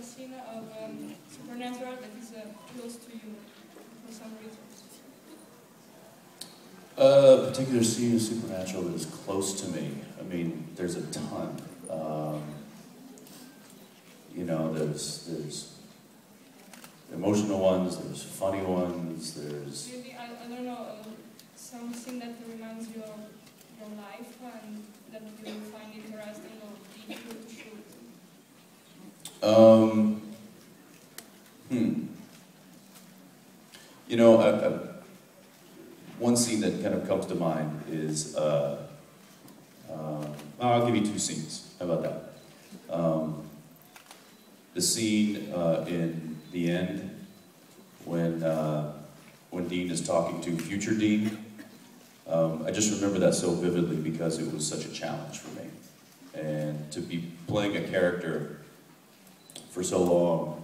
a scene of Supernatural that is close to you for some reason? A particular scene of Supernatural that is close to me. I mean, there's a ton. You know, there's emotional ones, there's funny ones, there's... Maybe, I don't know, something that reminds you of your life and that you find interesting or difficult to shoot? You know, one scene that kind of comes to mind is, I'll give you two scenes. How about that? The scene in the end when Dean is talking to future Dean. I just remember that so vividly because it was such a challenge for me. And to be playing a character for so long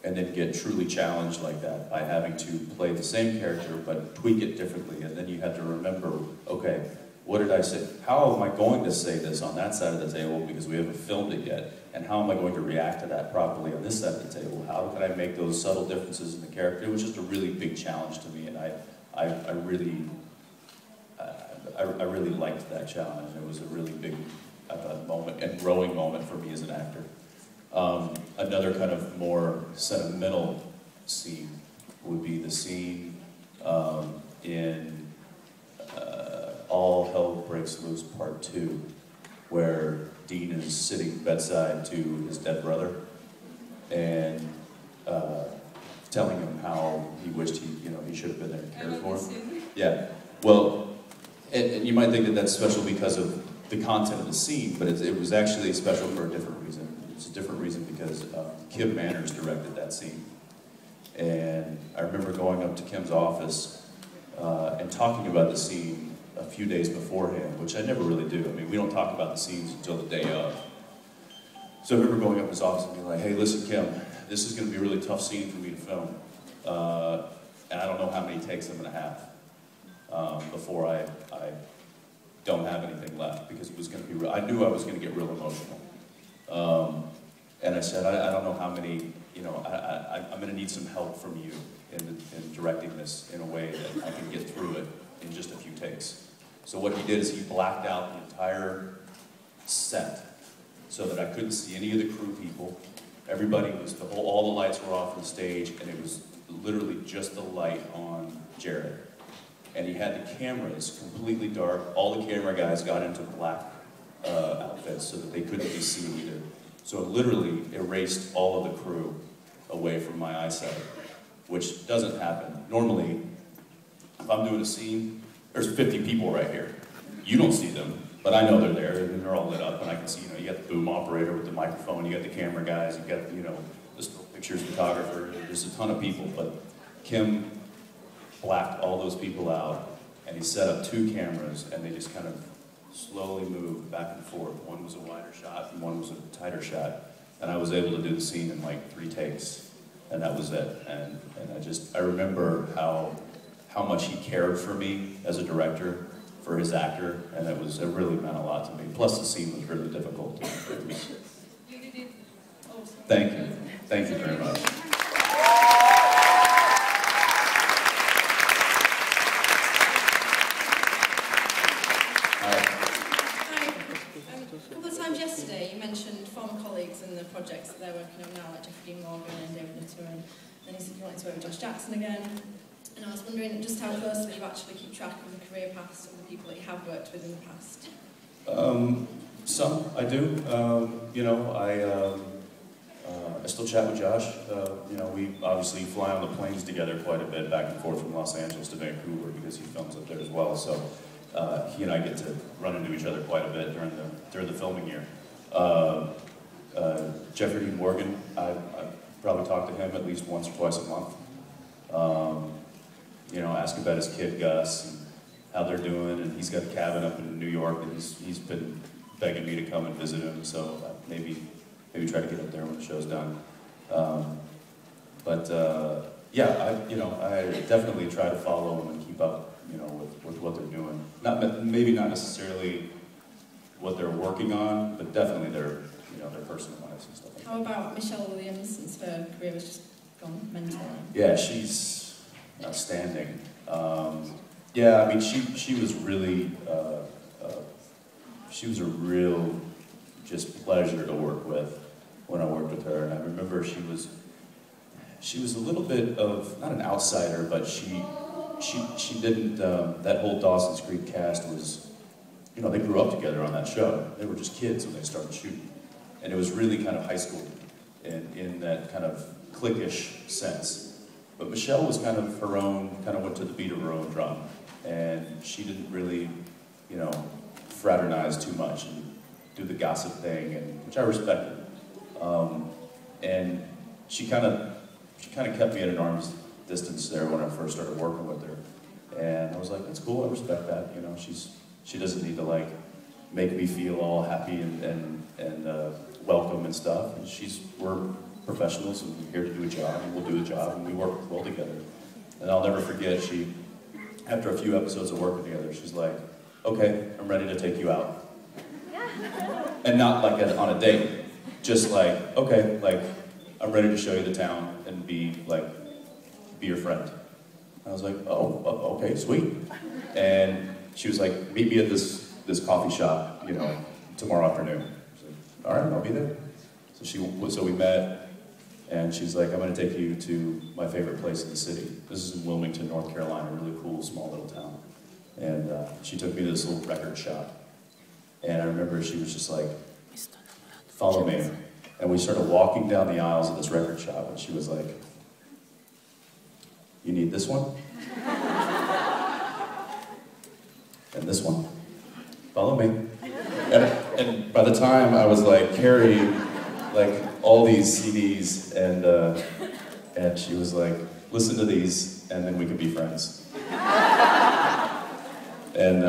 and then get truly challenged like that by having to play the same character but tweak it differently, and then you have to remember, okay, what did I say? How am I going to say this on that side of the table because we haven't filmed it yet? And how am I going to react to that properly on this side of the table? How can I make those subtle differences in the character? It was just a really big challenge to me, and I really liked that challenge. It was a really big moment and growing moment for me as an actor. Another kind of more sentimental scene would be the scene in All Hell Breaks Loose Part 2, where Dean is sitting bedside to his dead brother and telling him how he wished he should have been there and cared for him. Yeah, well, and you might think that that's special because of the content of the scene, but it was actually special for a different reason. It's a different reason because Kim Manners directed that scene. And I remember going up to Kim's office and talking about the scene a few days beforehand, which I never really do. I mean, we don't talk about the scenes until the day of. So I remember going up to his office and being like, hey, listen, Kim, this is going to be a really tough scene for me to film. And I don't know how many takes I'm going to have before I don't have anything left, because it was going to be I knew I was going to get real emotional. And I said, I don't know how many, I'm going to need some help from you in directing this in a way that I can get through it in just a few takes. So what he did is he blacked out the entire set so that I couldn't see any of the crew people. Everybody was, all the lights were off on the stage, and it was literally just the light on Jared. And he had the cameras completely dark. All the camera guys got into black outfits so that they couldn't be seen either. So it literally erased all of the crew away from my eyesight, which doesn't happen. Normally, if I'm doing a scene, there's 50 people right here. You don't see them, but I know they're there, and they're all lit up, and I can see, you got the boom operator with the microphone, you got the camera guys, you got, the still pictures photographer, there's a ton of people, but Kim blacked all those people out, and he set up 2 cameras, and they just kind of slowly moved back and forth. One was a wider shot, and one was a tighter shot, and I was able to do the scene in like 3 takes, and that was it. And I remember how much he cared for me as a director, for his actor, and it really meant a lot to me. Plus the scene was really difficult to do. You did it also. Thank you. Thank you very much. A couple of times yesterday you mentioned former colleagues and the projects that they're working on now, like Jeffrey Dean Morgan and David Nutter, and then you said you wanted to work with Josh Jackson again. And I was wondering just how closely you actually keep track of the career paths of the people that you have worked with in the past. Some I do. I still chat with Josh. We obviously fly on the planes together quite a bit, back and forth from Los Angeles to Vancouver, because he films up there as well. So he and I get to run into each other quite a bit during the filming year. Jeffrey Dean Morgan, I probably talk to him at least once or twice a month. Ask about his kid Gus and how they're doing, and he's got a cabin up in New York, and he's been begging me to come and visit him, so maybe try to get up there when the show's done. I definitely try to follow them and keep up, with what they're doing. Maybe not necessarily what they're working on, but definitely their personal lives and stuff like How about Michelle Williams, since her career was just gone mental? Yeah, she's outstanding. Yeah, I mean, she was really, she was a real just pleasure to work with when I worked with her. And I remember she was a little bit of, not an outsider, but she didn't, that whole Dawson's Creek cast was, you know, they grew up together on that show. They were just kids when they started shooting. And it was really kind of high school in that kind of cliquish sense. But Michelle was kind of her own, kind of went to the beat of her own drum. And she didn't really, you know, fraternize too much and do the gossip thing, and which I respected. And she kind of kept me at an arm's distance there when I first started working with her. And I was like, that's cool, I respect that. You know, she doesn't need to like make me feel all happy and welcome and stuff. And we're professionals and we're here to do a job, and we'll do a job, and we work well together. And I'll never forget, after a few episodes of working together, she's like, okay, I'm ready to take you out. And not like on a date, just like, okay, like, I'm ready to show you the town and be your friend. I was like, oh, okay, sweet. And she was like, meet me at this coffee shop, you know, tomorrow afternoon. I was like, all right, I'll be there. So we met, and she's like, I'm gonna take you to my favorite place in the city. This is in Wilmington, North Carolina, a really cool, small little town. And she took me to this little record shop. And I remember she was just like, follow me. And we started walking down the aisles of this record shop, and she was like, you need this one? And this one? Follow me. And by the time I was like carrying like all these CDs, and she was like, listen to these, and then we could be friends. And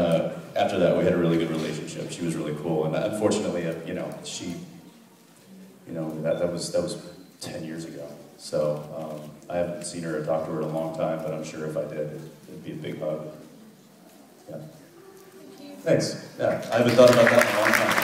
after that, we had a really good relationship. She was really cool, and unfortunately, you know, that was 10 years ago. So I haven't seen her or talked to her in a long time, but I'm sure if I did, it'd be a big hug. Yeah. Thanks. Yeah, I haven't thought about that in a long time.